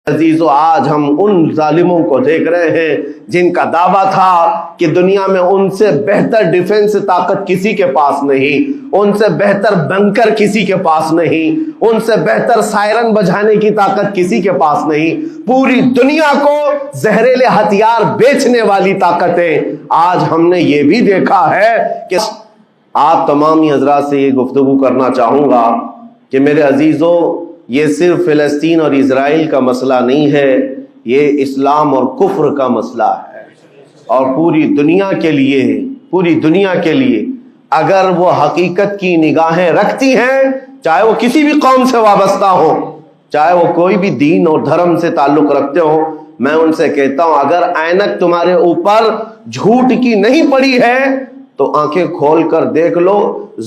عزیزو، آج ہم ان ظالموں کو دیکھ رہے ہیں جن کا دعویٰ تھا کہ دنیا میں ان سے بہتر ڈیفنس طاقت کسی کے پاس نہیں، ان سے بہتر بنکر کسی کے پاس نہیں، ان سے بہتر سائرن بجانے کی طاقت کسی کے پاس نہیں، پوری دنیا کو زہریلے ہتھیار بیچنے والی طاقتیں۔ آج ہم نے یہ بھی دیکھا ہے کہ آپ تمام ہی حضرات سے یہ گفتگو کرنا چاہوں گا کہ میرے عزیزو، یہ صرف فلسطین اور اسرائیل کا مسئلہ نہیں ہے، یہ اسلام اور کفر کا مسئلہ ہے، اور پوری دنیا کے لیے، پوری دنیا کے لیے اگر وہ حقیقت کی نگاہیں رکھتی ہیں، چاہے وہ کسی بھی قوم سے وابستہ ہو، چاہے وہ کوئی بھی دین اور دھرم سے تعلق رکھتے ہو، میں ان سے کہتا ہوں اگر اینک تمہارے اوپر جھوٹ کی نہیں پڑی ہے تو آنکھیں کھول کر دیکھ لو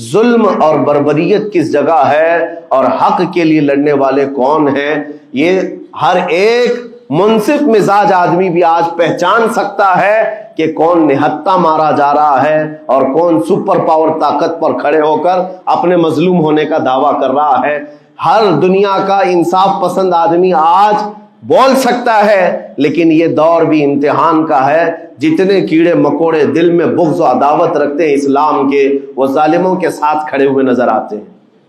ظلم اور بربریت کس جگہ ہے اور حق کے لیے لڑنے والے کون ہیں۔ یہ ہر ایک منصف مزاج آدمی بھی آج پہچان سکتا ہے کہ کون نہتہ مارا جا رہا ہے اور کون سپر پاور طاقت پر کھڑے ہو کر اپنے مظلوم ہونے کا دعویٰ کر رہا ہے۔ ہر دنیا کا انصاف پسند آدمی آج بول سکتا ہے، لیکن یہ دور بھی امتحان کا ہے۔ جتنے کیڑے مکوڑے دل میں بغض و عداوت رکھتے ہیں اسلام کے، وہ ظالموں کے ساتھ کھڑے ہوئے نظر آتے ہیں،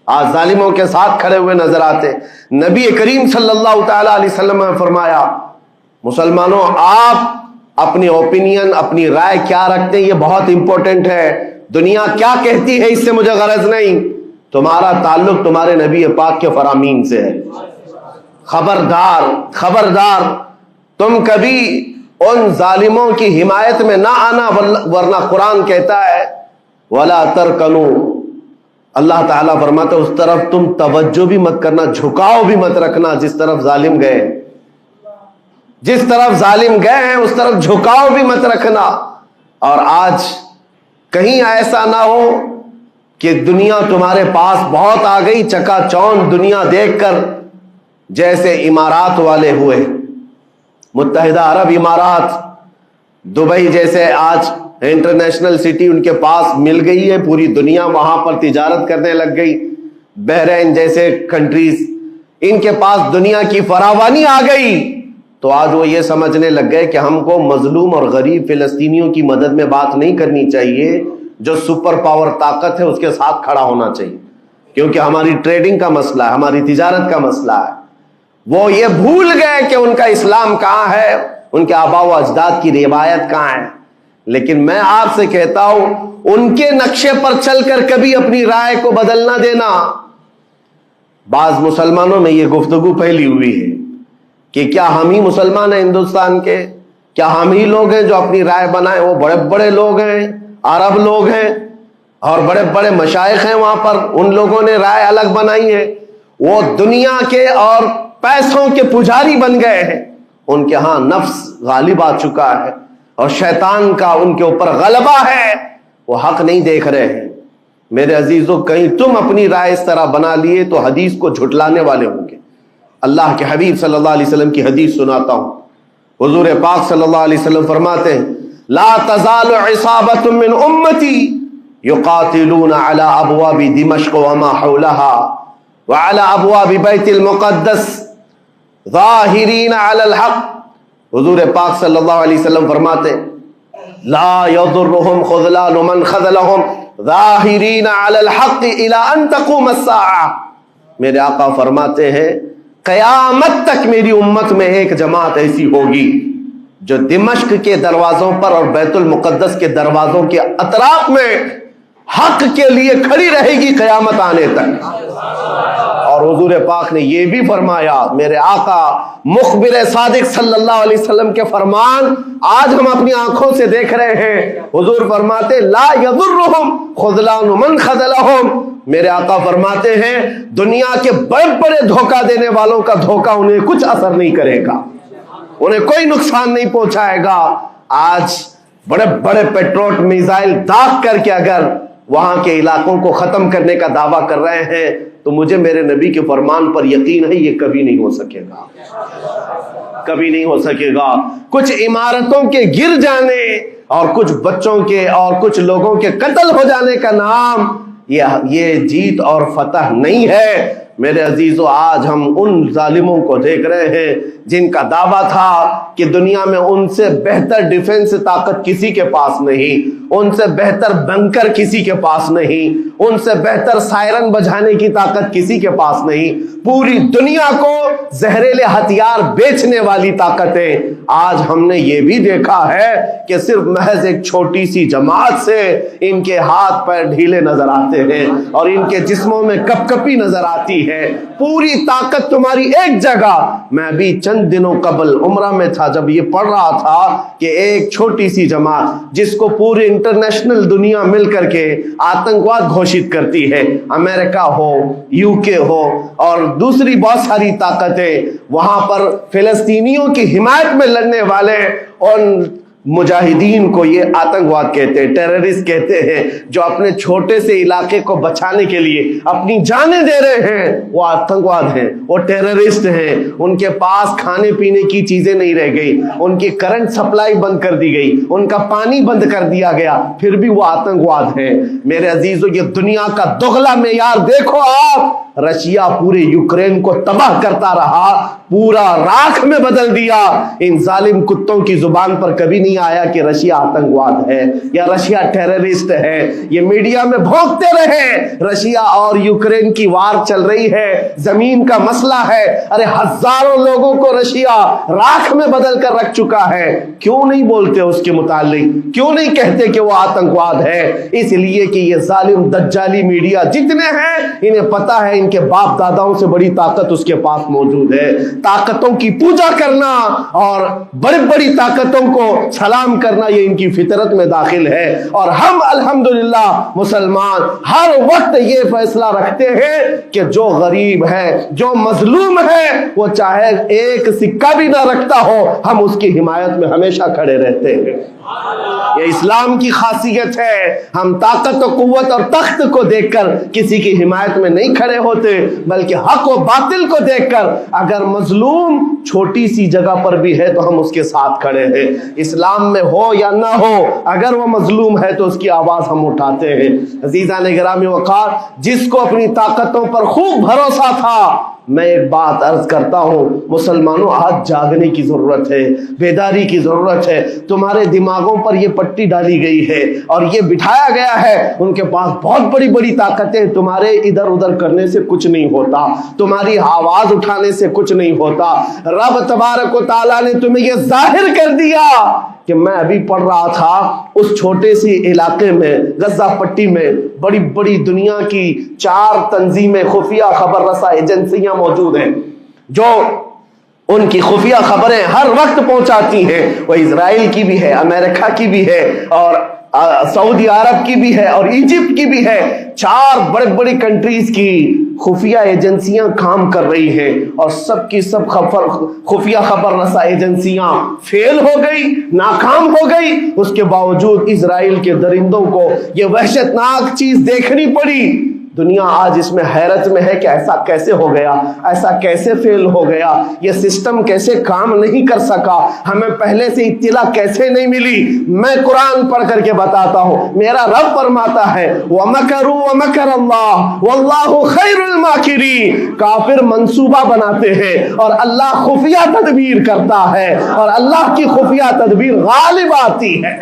آج ظالموں کے ساتھ کھڑے ہوئے نظر آتے ہیں۔ نبی کریم صلی اللہ تعالیٰ علیہ وسلم نے فرمایا، مسلمانوں آپ اپنی اوپینین، اپنی رائے کیا رکھتے ہیں یہ بہت امپورٹنٹ ہے۔ دنیا کیا کہتی ہے اس سے مجھے غرض نہیں، تمہارا تعلق تمہارے نبی پاک کے فرامین سے ہے۔ خبردار خبردار، تم کبھی ان ظالموں کی حمایت میں نہ آنا، ورنہ قرآن کہتا ہے وَلَا تَرْكَنُوا، اللہ تعالیٰ فرماتا ہے اس طرف تم توجہ بھی مت کرنا، جھکاؤ بھی مت رکھنا جس طرف ظالم گئے، جس طرف ظالم گئے ہیں اس طرف جھکاؤ بھی مت رکھنا۔ اور آج کہیں ایسا نہ ہو کہ دنیا تمہارے پاس بہت آ گئی، چکا چوند دنیا دیکھ کر، جیسے امارات والے ہوئے، متحدہ عرب امارات، دبئی جیسے آج انٹرنیشنل سٹی ان کے پاس مل گئی ہے، پوری دنیا وہاں پر تجارت کرنے لگ گئی، بحرین جیسے کنٹریز، ان کے پاس دنیا کی فراوانی آ گئی، تو آج وہ یہ سمجھنے لگ گئے کہ ہم کو مظلوم اور غریب فلسطینیوں کی مدد میں بات نہیں کرنی چاہیے، جو سپر پاور طاقت ہے اس کے ساتھ کھڑا ہونا چاہیے، کیونکہ ہماری ٹریڈنگ کا مسئلہ ہے، ہماری تجارت کا مسئلہ ہے۔ وہ یہ بھول گئے کہ ان کا اسلام کہاں ہے، ان کے آباء و اجداد کی روایت کہاں ہے۔ لیکن میں آپ سے کہتا ہوں ان کے نقشے پر چل کر کبھی اپنی رائے کو بدل نہ دینا۔ بعض مسلمانوں میں یہ گفتگو پھیلی ہوئی ہے کہ کیا ہم ہی مسلمان ہیں ہندوستان کے، کیا ہم ہی لوگ ہیں جو اپنی رائے بنائیں، وہ بڑے بڑے لوگ ہیں، عرب لوگ ہیں اور بڑے بڑے مشائخ ہیں وہاں پر، ان لوگوں نے رائے الگ بنائی ہے، وہ دنیا کے اور پیسوں کے پجاری بن گئے ہیں، ان کے ہاں نفس غالب آ چکا ہے اور شیطان کا ان کے اوپر غلبہ ہے، وہ حق نہیں دیکھ رہے ہیں۔ میرے عزیزو، کہیں تم اپنی رائے اس طرح بنا لیے تو حدیث کو جھٹلانے والے ہوں گے۔ اللہ کے حبیب صلی اللہ علیہ وسلم کی حدیث سناتا ہوں، حضور پاک صلی اللہ علیہ وسلم فرماتے ہیں لا تزال عصابۃ من امتی یقاتلون علی ابواب دمشق وما حولها وعلى ابواب بیت المقدس ظاہرین علی الحق۔ حضور پاک صلی اللہ علیہ وسلم فرماتے لا یضرهم خذلان من خذلهم ظاہرین علی الحق الى ان تقوم الساعہ۔ میرے آقا فرماتے ہیں قیامت تک میری امت میں ایک جماعت ایسی ہوگی جو دمشق کے دروازوں پر اور بیت المقدس کے دروازوں کے اطراف میں حق کے لیے کھڑی رہے گی قیامت آنے تک۔ اور حضور پاک نے یہ بھی فرمایا، میرے آقا مخبر صادق صلی اللہ علیہ وسلم کے فرمان آج ہم اپنی آنکھوں سے دیکھ رہے ہیں۔ حضور فرماتے لا یضرهم خذلان من خذلهم، میرے آقا فرماتے ہیں دنیا کے بڑے بڑے دھوکہ دینے والوں کا دھوکہ انہیں کچھ اثر نہیں کرے گا، انہیں کوئی نقصان نہیں پہنچائے گا۔ آج بڑے بڑے پیٹروٹ میزائل داغ کر کے اگر وہاں کے علاقوں کو ختم کرنے کا دعویٰ کر رہے ہیں تو مجھے میرے نبی کے فرمان پر یقین ہے یہ کبھی نہیں ہو سکے گا، کبھی نہیں ہو سکے گا۔ کچھ عمارتوں کے گر جانے اور کچھ بچوں کے اور کچھ لوگوں کے قتل ہو جانے کا نام یہ جیت اور فتح نہیں ہے۔ میرے عزیزو، آج ہم ان ظالموں کو دیکھ رہے ہیں جن کا دعویٰ تھا کہ دنیا میں ان سے بہتر ڈیفنس طاقت کسی کے پاس نہیں، ان سے بہتر بنکر کسی کے پاس نہیں، ان سے بہتر سائرن بجانے کی طاقت کسی کے پاس نہیں، پوری دنیا کو زہریلے ہتھیار بیچنے والی طاقتیں۔ آج ہم نے یہ بھی دیکھا ہے کہ صرف محض ایک چھوٹی سی جماعت سے ان کے ہاتھ پیر ڈھیلے نظر آتے ہیں اور ان کے جسموں میں کپ کپی نظر آتی ہے۔ پوری طاقت تمہاری ایک جگہ۔ میں بھی چند دنوں قبل عمرہ میں تھا، جب یہ پڑھ رہا تھا کہ ایک چھوٹی سی جماعت جس کو پوری انٹرنیشنل دنیا مل کر کے آتنکواد گھوشت کرتی ہے، امریکہ ہو، یو کے ہو اور دوسری بہت ساری طاقتیں، وہاں پر فلسطینیوں کی حمایت میں لڑنے والے ان مجاہدین کو یہ آتنکواد کہتے ہیں، ٹیررسٹ کہتے ہیں، جو اپنے چھوٹے سے علاقے کو بچانے کے لیے اپنی جانیں دے رہے ہیں، وہ آتنکواد ہیں، وہ ٹیررسٹ ہیں۔ ان کے پاس کھانے پینے کی چیزیں نہیں رہ گئی، ان کی کرنٹ سپلائی بند کر دی گئی، ان کا پانی بند کر دیا گیا، پھر بھی وہ آتنکواد ہیں۔ میرے عزیزو، یہ دنیا کا دگلا معیار دیکھو آپ۔ رشیا پورے یوکرین کو تباہ کرتا رہا، پورا راکھ میں بدل دیا۔ ان ظالم کتوں کی زبان پر کبھی نہیں آیا کہ رشیا آتنکواد ہے یا رشیا ٹیررسٹ ہے۔ یہ میڈیا میں بھونکتے رہے رشیا اور یوکرین کی وار چل رہی ہے، زمین کا مسئلہ ہے۔ ارے ہزاروں لوگوں کو رشیا راکھ میں بدل کر رکھ چکا ہے، کیوں نہیں بولتے اس کے متعلق؟ کیوں نہیں کہتے کہ وہ آتنکواد ہے؟ اس لیے کہ یہ ظالم دجالی میڈیا جتنے ہیں، انہیں پتا ہے ان کے باپ داداؤں سے بڑی طاقت اس کے پاس موجود ہے۔ طاقتوں کی پوجا کرنا اور بڑی بڑی طاقتوں کو سلام کرنا یہ ان کی فطرت میں داخل ہے، اور ہم الحمدللہ مسلمان ہر وقت یہ فیصلہ رکھتے ہیں کہ جو غریب ہے، جو مظلوم ہے، وہ چاہے ایک سکہ بھی نہ رکھتا ہو، ہم اس کی حمایت میں ہمیشہ کھڑے رہتے ہیں۔ یہ اسلام کی خاصیت ہے۔ ہم طاقت و قوت اور تخت کو دیکھ کر کسی کی حمایت میں نہیں کھڑے ہوتے، بلکہ حق و باطل کو دیکھ کر اگر مظلوم چھوٹی سی جگہ پر بھی ہے تو ہم اس کے ساتھ کھڑے ہیں۔ اسلام میں ہو یا نہ ہو، اگر وہ مظلوم ہے تو اس کی آواز ہم اٹھاتے ہیں۔ عزیزان گرامی وقار، جس کو اپنی طاقتوں پر خوب بھروسہ تھا، میں ایک بات عرض کرتا ہوں، مسلمانوں آج جاگنے کی ضرورت ہے، بیداری کی ضرورت ہے۔ تمہارے دماغوں پر یہ پٹی ڈالی گئی ہے اور یہ بٹھایا گیا ہے ان کے پاس بہت بڑی بڑی طاقتیں، تمہارے ادھر ادھر کرنے سے کچھ نہیں ہوتا، تمہاری آواز اٹھانے سے کچھ نہیں ہوتا۔ رب تبارک و تعالیٰ نے تمہیں یہ ظاہر کر دیا کہ میں ابھی پڑھ رہا تھا اس چھوٹے سی علاقے میں، غزہ پٹی میں، بڑی بڑی دنیا کی 4 تنظیمیں، خفیہ خبر رساں ایجنسیاں موجود ہیں جو ان کی خفیہ خبریں ہر وقت پہنچاتی ہیں۔ وہ اسرائیل کی بھی ہے، امریکہ کی بھی ہے، اور سعودی عرب کی بھی ہے، اور ایجپٹ کی بھی ہے۔ 4 بڑے بڑی کنٹریز کی خفیہ ایجنسیاں کام کر رہی ہیں، اور سب کی سب خفیہ خبر رساں ایجنسیاں فیل ہو گئی، ناکام ہو گئی۔ اس کے باوجود اسرائیل کے درندوں کو یہ وحشتناک چیز دیکھنی پڑی۔ دنیا آج اس میں حیرت میں ہے کہ ایسا کیسے ہو گیا، ایسا کیسے فیل ہو گیا، یہ سسٹم کیسے کام نہیں کر سکا، ہمیں پہلے سے اطلاع کیسے نہیں ملی۔ میں قرآن پڑھ کر کے بتاتا ہوں، میرا رب فرماتا ہے وَمَكَرُوا وَمَكَرَ اللَّهُ وَاللَّهُ خَيْرُ الْمَاكِرِينَ۔ کافر منصوبہ بناتے ہیں اور اللہ خفیہ تدبیر کرتا ہے، اور اللہ کی خفیہ تدبیر غالب آتی ہے۔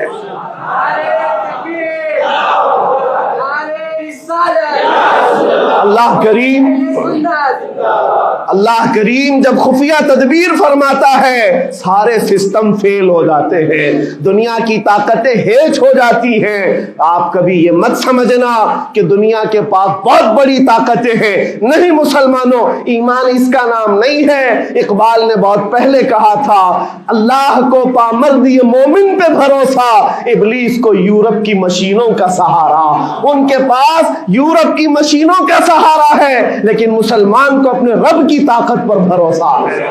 اللہ کریم جب خفیہ تدبیر فرماتا ہے، سارے سسٹم فیل ہو جاتے ہیں، دنیا کی طاقتیں ہیچ ہو جاتی ہیں۔ آپ کبھی یہ مت سمجھنا کہ دنیا کے پاس بہت بڑی طاقتیں ہیں، نہیں مسلمانوں، ایمان اس کا نام نہیں ہے۔ اقبال نے بہت پہلے کہا تھا، اللہ کو پامرد یہ مومن پہ بھروسہ، ابلیس کو یورپ کی مشینوں کا سہارا۔ ان کے پاس یورپ کی مشینوں کا سہارا ہے، لیکن مسلمان کو اپنے رب کی طاقت پر بھروسہ ہے۔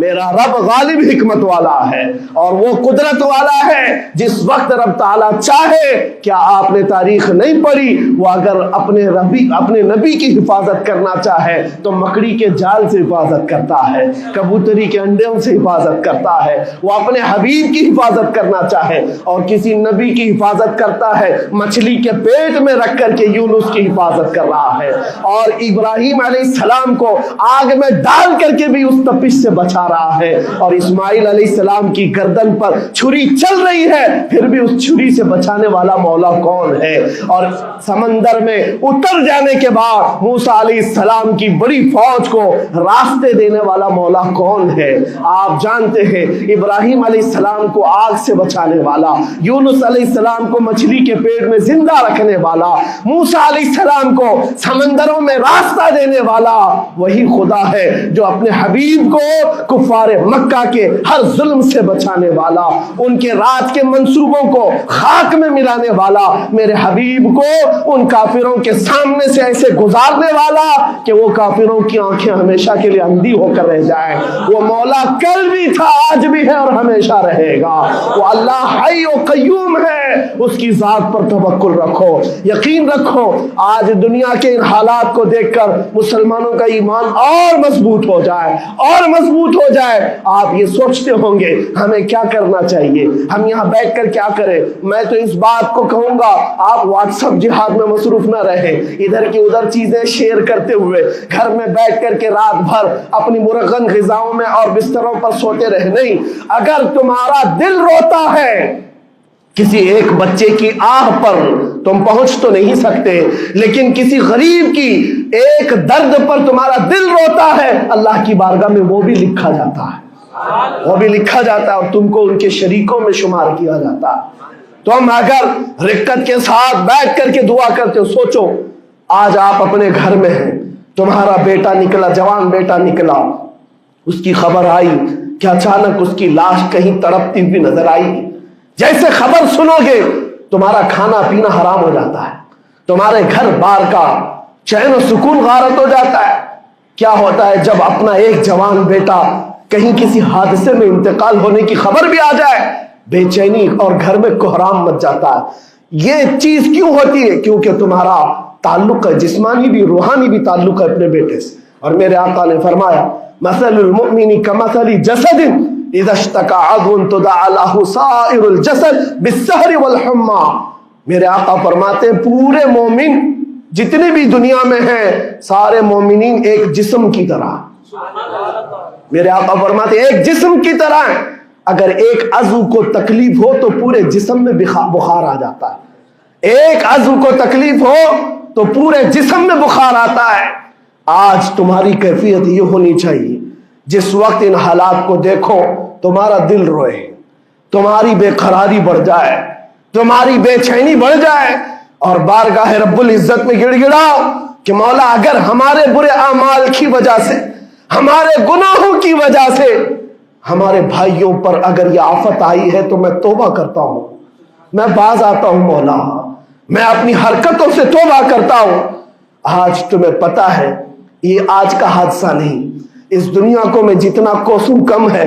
میرا رب غالب حکمت والا ہے اور وہ قدرت والا ہے. جس وقت رب تعالیٰ چاہے، کیا آپ نے تاریخ نہیں پڑھی، وہ اگر اپنے نبی کی حفاظت کرنا چاہے تو مکڑی کے جال سے حفاظت کرتا ہے، کبوتری کے انڈوں سے حفاظت کرتا ہے. وہ اپنے حبیب کی حفاظت کرنا چاہے اور کسی نبی کی حفاظت کرتا ہے، مچھلی کے پیٹ میں رکھ کر کے یونس کی حفاظت کر رہا ہے، اور ابراہیم علیہ السلام کو آگ میں ڈال کر کے بھی اس تپش سے بچا رہا ہے، اور اسماعیل علیہ السلام کی گردن پر چھری چل رہی ہے، پھر بھی اس چھری سے بچانے والا مولا کون ہے. اور سمندر میں اتر جانے کے بعد موسیٰ علیہ السلام کی بڑی فوج کو راستے دینے والا مولا کون ہے. آپ جانتے ہیں ابراہیم علیہ السلام کو آگ سے بچانے والا، یونس علیہ السلام کو مچھلی کے پیٹ میں زندہ رکھنے والا، موسیٰ علیہ السلام کو سمندروں میں راستہ دینے والا وہی خدا ہے جو اپنے حبیب کو کفار مکہ کے ہر ظلم سے بچانے والا، ان کے رات کے منصوبوں کو خاک میں ملانے والا، میرے حبیب کو ان کافروں کے سامنے سے ایسے گزارنے والا کہ وہ کافروں کی آنکھیں ہمیشہ کے لیے اندھی ہو کر رہ جائیں. وہ مولا کل بھی تھا، آج بھی ہے اور ہمیشہ رہے گا. وہ اللہ حی و قیوم ہے، اس کی ذات پر توکل رکھو، یقین رکھو. آج دنیا کے ان حالات کو دیکھ کر مسلمانوں کا ایمان اور مضبوط ہو جائے اور مضبوط ہو جائے. آپ یہ سوچتے ہوں گے ہمیں کیا کرنا چاہیے، ہم یہاں بیٹھ کر کیا کریں. میں تو اس بات کو کہوں گا آپ واٹس ایپ جہاد میں مصروف نہ رہیں، ادھر کی ادھر چیزیں شیئر کرتے ہوئے گھر میں بیٹھ کر کے رات بھر اپنی مرغن غذاؤں میں اور بستروں پر سوتے رہے. نہیں، اگر تمہارا دل روتا ہے کسی ایک بچے کی آہ پر تم پہنچ تو نہیں سکتے، لیکن کسی غریب کی ایک درد پر تمہارا دل روتا ہے، اللہ کی بارگاہ میں وہ بھی لکھا جاتا ہے، وہ بھی لکھا جاتا ہے اور تم کو ان کے شریکوں میں شمار کیا جاتا ہے. تم اگر رقت کے ساتھ بیٹھ کر کے دعا کرتے ہو، سوچو آج آپ اپنے گھر میں ہیں، تمہارا بیٹا نکلا، جوان بیٹا نکلا، اس کی خبر آئی کہ اچانک اس کی لاش کہیں تڑپتی ہوئی نظر آئی. جیسے خبر سنو گے تمہارا کھانا پینا حرام ہو جاتا ہے، تمہارے گھر بار کا چین و سکون غارت ہو جاتا ہے. کیا ہوتا ہے جب اپنا ایک جوان بیٹا کہیں کسی حادثے میں انتقال ہونے کی خبر بھی آ جائے، بے چینی اور گھر میں کوہرام مچ جاتا ہے. یہ چیز کیوں ہوتی ہے؟ کیونکہ تمہارا تعلق ہے، جسمانی بھی روحانی بھی تعلق ہے اپنے بیٹے سے. اور میرے آقا نے فرمایا مثل المؤمن کمثل جسد اذا اشتكى عضو تداعى له سائر الجسد بالسهر والحمى. میرے آقا فرماتے ہیں پورے مومن جتنے بھی دنیا میں ہیں سارے مومنین ایک جسم کی طرح. میرے آقا فرماتے ہیں ایک جسم کی طرح ہیں، اگر ایک عضو کو تکلیف ہو تو پورے جسم میں بخار آ جاتا ہے، ایک عضو کو تکلیف ہو تو پورے جسم میں بخار آتا ہے. آج تمہاری کیفیت یہ ہونی چاہیے جس وقت ان حالات کو دیکھو تمہارا دل روئے، تمہاری بے قراری بڑھ جائے، تمہاری بے چینی بڑھ جائے اور بارگاہ رب العزت میں گڑ گڑاؤ کہ مولا اگر ہمارے برے اعمال کی وجہ سے، ہمارے گناہوں کی وجہ سے ہمارے بھائیوں پر اگر یہ آفت آئی ہے تو میں توبہ کرتا ہوں، میں باز آتا ہوں مولا، میں اپنی حرکتوں سے توبہ کرتا ہوں. آج تمہیں پتا ہے یہ آج کا حادثہ نہیں، اس دنیا کو میں جتنا کوسوں کم ہے،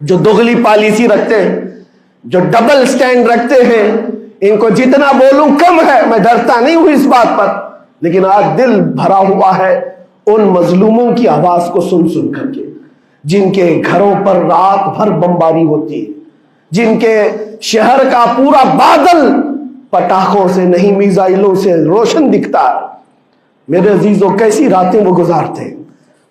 جو دغلی پالیسی رکھتے ہیں، جو ڈبل سٹینڈ رکھتے ہیں، ان کو جتنا بولوں کم ہے. میں ڈرتا نہیں ہوں اس بات پر، لیکن آج دل بھرا ہوا ہے ان مظلوموں کی آواز کو سن سن کر کے، جن کے گھروں پر رات بھر بمباری ہوتی ہے، جن کے شہر کا پورا بادل پٹاخوں سے نہیں میزائلوں سے روشن دکھتا ہے. میرے عزیزوں کیسی راتیں وہ گزارتے ہیں.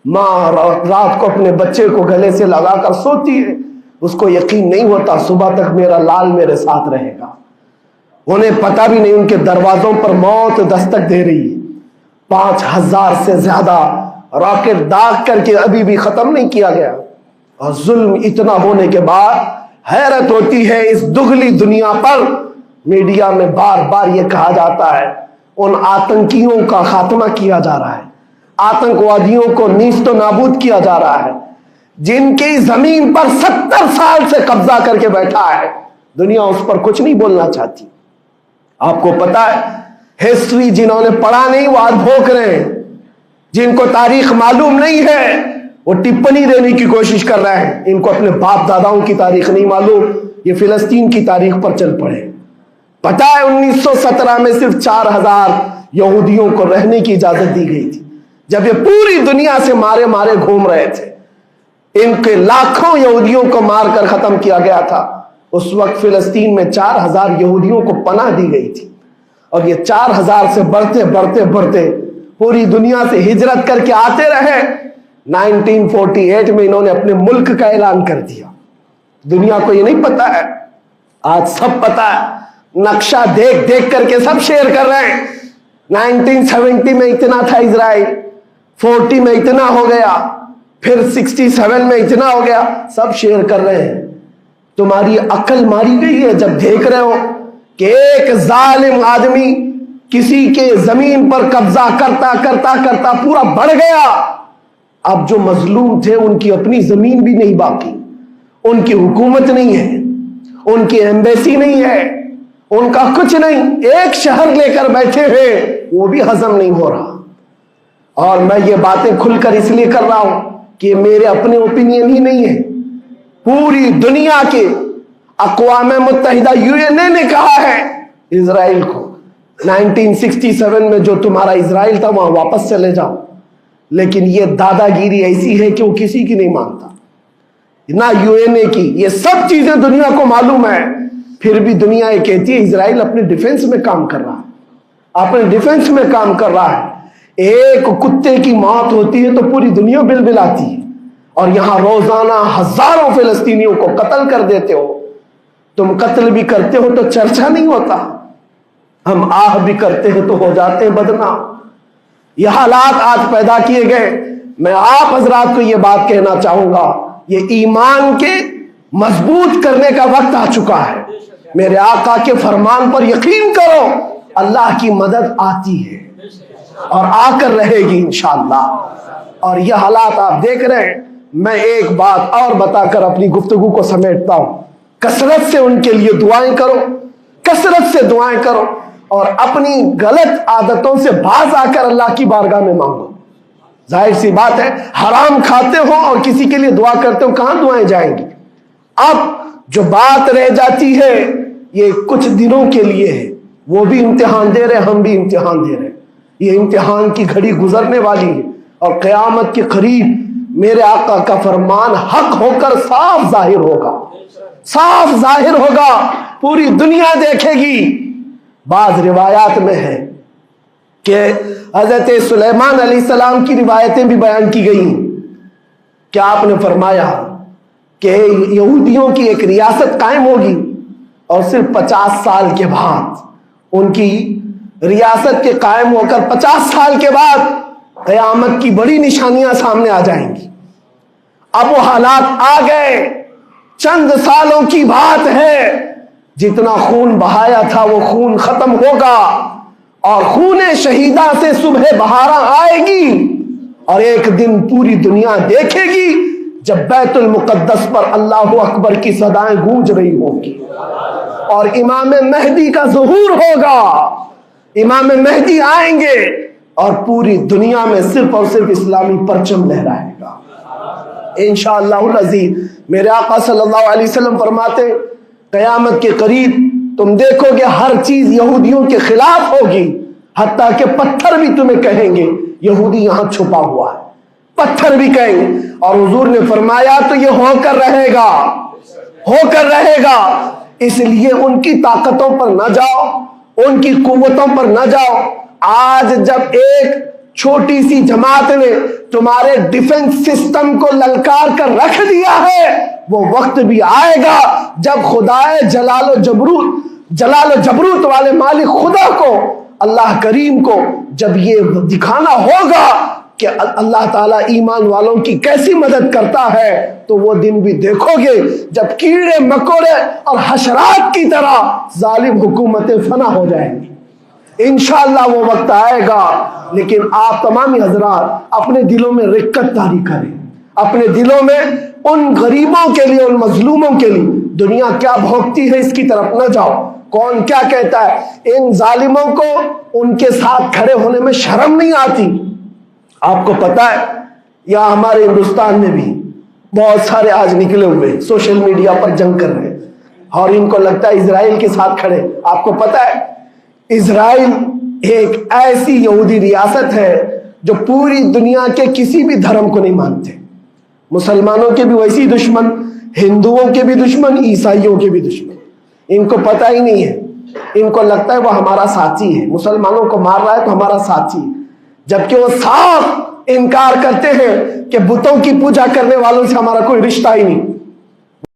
ماں رات کو اپنے بچے کو گلے سے لگا کر سوتی ہے، اس کو یقین نہیں ہوتا صبح تک میرا لال میرے ساتھ رہے گا. انہیں پتہ بھی نہیں ان کے دروازوں پر موت دستک دے رہی ہے. 5000 سے زیادہ راکٹ داغ کر کے ابھی بھی ختم نہیں کیا گیا. اور ظلم اتنا ہونے کے بعد حیرت ہوتی ہے اس دگلی دنیا پر میڈیا میں بار بار یہ کہا جاتا ہے ان آتنکیوں کا خاتمہ کیا جا رہا ہے، آتنکوادیوں کو نیست و نابود کیا جا رہا ہے، جن کی زمین پر 70 سال سے قبضہ کر کے بیٹھا ہے. دنیا اس پر کچھ نہیں بولنا چاہتی. آپ کو پتا ہے ہسٹری جنہوں نے پڑھا نہیں وہ آج بھوک رہے ہیں، جن کو تاریخ معلوم نہیں ہے وہ ٹپنی دینے کی کوشش کر رہے ہیں، ان کو اپنے باپ داداؤں کی تاریخ نہیں معلوم، یہ فلسطین کی تاریخ پر چل پڑے۔ پتہ ہے 1917 میں صرف 4000 یہودیوں کو رہنے کی اجازت دی گئی تھی، جب یہ پوری دنیا سے مارے مارے گھوم رہے تھے۔ ان کے لاکھوں یہودیوں کو مار کر ختم کیا گیا تھا۔ اس وقت فلسطین میں 4000 یہودیوں کو پناہ دی گئی تھی، اور یہ 4000 سے بڑھتے بڑھتے بڑھتے پوری دنیا سے ہجرت کر کے آتے رہے۔ 1948 میں انہوں نے اپنے ملک کا اعلان کر دیا۔ دنیا کو یہ نہیں پتا ہے، آج سب پتا ہے، نقشہ دیکھ دیکھ کر کے سب شیئر کر رہے ہیں۔ 1970 میں اتنا تھا اسرائیل، 40 میں اتنا ہو گیا، پھر 67 میں اتنا ہو گیا، سب شیئر کر رہے ہیں۔ تمہاری عقل ماری گئی ہے جب دیکھ رہے ہو کہ ایک ظالم آدمی کسی کے زمین پر قبضہ کرتا کرتا کرتا پورا بڑھ گیا۔ اب جو مظلوم تھے ان کی اپنی زمین بھی نہیں باقی، ان کی حکومت نہیں ہے، ان کی ایمبیسی نہیں ہے، ان کا کچھ نہیں، ایک شہر لے کر بیٹھے ہیں، وہ بھی ہضم نہیں ہو رہا۔ اور میں یہ باتیں کھل کر اس لیے کر رہا ہوں کہ میرے اپنے اوپینین ہی نہیں ہے، پوری دنیا کے اقوام متحدہ UN نے کہا ہے اسرائیل کو 1967 میں جو تمہارا اسرائیل تھا وہاں واپس چلے جاؤ۔ لیکن یہ دادا گیری ایسی ہے کہ وہ کسی کی نہیں مانتا، نہ UN کی، یہ سب چیزیں دنیا کو معلوم ہے، پھر بھی دنیا یہ کہتی ہے اسرائیل اپنے ڈیفنس میں کام کر رہا ہے، اپنے ڈیفنس میں کام کر رہا ہے۔ ایک کتے کی موت ہوتی ہے تو پوری دنیا بل بلاتی ہے، اور یہاں روزانہ ہزاروں فلسطینیوں کو قتل کر دیتے ہو۔ تم قتل بھی کرتے ہو تو چرچا نہیں ہوتا، ہم آہ بھی کرتے ہیں تو ہو جاتے ہیں بدنام۔ یہ حالات آج پیدا کیے گئے۔ میں آپ حضرات کو یہ بات کہنا چاہوں گا، یہ ایمان کے مضبوط کرنے کا وقت آ چکا ہے۔ میرے آقا کے فرمان پر یقین کرو، اللہ کی مدد آتی ہے اور آ کر رہے گی انشاءاللہ۔ اور یہ حالات آپ دیکھ رہے ہیں۔ میں ایک بات اور بتا کر اپنی گفتگو کو سمیٹتا ہوں، کثرت سے ان کے لیے دعائیں کرو، کثرت سے دعائیں کرو، اور اپنی غلط عادتوں سے باز آ کر اللہ کی بارگاہ میں مانگو۔ ظاہر سی بات ہے، حرام کھاتے ہو اور کسی کے لیے دعا کرتے ہو، کہاں دعائیں جائیں گی؟ اب جو بات رہ جاتی ہے یہ کچھ دنوں کے لیے ہے، وہ بھی امتحان دے رہے، ہم بھی امتحان دے رہے۔ یہ امتحان کی گھڑی گزرنے والی ہے، اور قیامت کے قریب میرے آقا کا فرمان حق ہو کر صاف ظاہر ہوگا، صاف ظاہر ہوگا، پوری دنیا دیکھے گی۔ بعض روایات میں ہے کہ حضرت سلیمان علیہ السلام کی روایتیں بھی بیان کی گئی کہ آپ نے فرمایا کہ یہودیوں کی ایک ریاست قائم ہوگی، اور صرف 50 سال کے بعد ان کی ریاست کے قائم ہو کر 50 سال کے بعد قیامت کی بڑی نشانیاں سامنے آ جائیں گی۔ اب وہ حالات آ گئے، چند سالوں کی بات ہے، جتنا خون بہایا تھا وہ خون ختم ہوگا، اور خون شہیدہ سے صبح بہارا آئے گی، اور ایک دن پوری دنیا دیکھے گی جب بیت المقدس پر اللہ اکبر کی صدائیں گونج رہی ہوگی، اور امام مہدی کا ظہور ہوگا۔ امام مہدی آئیں گے اور پوری دنیا میں صرف اور صرف اسلامی پرچم لہرائے گا انشاءاللہ العزیز۔ میرے آقا صلی اللہ علیہ وسلم فرماتے قیامت کے قریب تم دیکھو گے ہر چیز یہودیوں کے خلاف ہوگی، حتیٰ کہ پتھر بھی تمہیں کہیں گے یہودی یہاں چھپا ہوا ہے، پتھر بھی کہیں گے۔ اور حضور نے فرمایا تو یہ ہو کر رہے گا، ہو کر رہے گا۔ اس لیے ان کی طاقتوں پر نہ جاؤ، ان کی قوتوں پر نہ جاؤ۔ آج جب ایک چھوٹی سی جماعت نے تمہارے ڈیفنس سسٹم کو للکار کر رکھ دیا ہے، وہ وقت بھی آئے گا جب خدائے جلال و جبروت والے مالک خدا کو، اللہ کریم کو جب یہ دکھانا ہوگا کہ اللہ تعالیٰ ایمان والوں کی کیسی مدد کرتا ہے، تو وہ دن بھی دیکھو گے جب کیڑے مکوڑے اور حشرات کی طرح ظالم حکومتیں فنا ہو جائیں گی۔ انشاءاللہ وہ وقت آئے گا، لیکن آپ تمام حضرات اپنے دلوں میں رقت طاری کریں، اپنے دلوں میں ان غریبوں کے لیے، ان مظلوموں کے لیے دنیا کیا بھوگتی ہے اس کی طرف نہ جاؤ، کون کیا کہتا ہے۔ ان ظالموں کو ان کے ساتھ کھڑے ہونے میں شرم نہیں آتی۔ آپ کو پتا ہے یا ہمارے ہندوستان میں بھی بہت سارے آج نکلے ہوئے سوشل میڈیا پر جنگ کر رہے ہیں اور ان کو لگتا ہے اسرائیل کے ساتھ کھڑے. آپ کو پتا ہے اسرائیل ایک ایسی یہودی ریاست ہے جو پوری دنیا کے کسی بھی دھرم کو نہیں مانتے. مسلمانوں کے بھی ویسی دشمن، ہندوؤں کے بھی دشمن، عیسائیوں کے بھی دشمن. ان کو پتہ ہی نہیں ہے، ان کو لگتا ہے وہ ہمارا ساتھی ہے، مسلمانوں کو مار رہا ہے تو ہمارا ساتھی، جبکہ وہ صاف انکار کرتے ہیں کہ بتوں کی پوجا کرنے والوں سے ہمارا کوئی رشتہ ہی نہیں.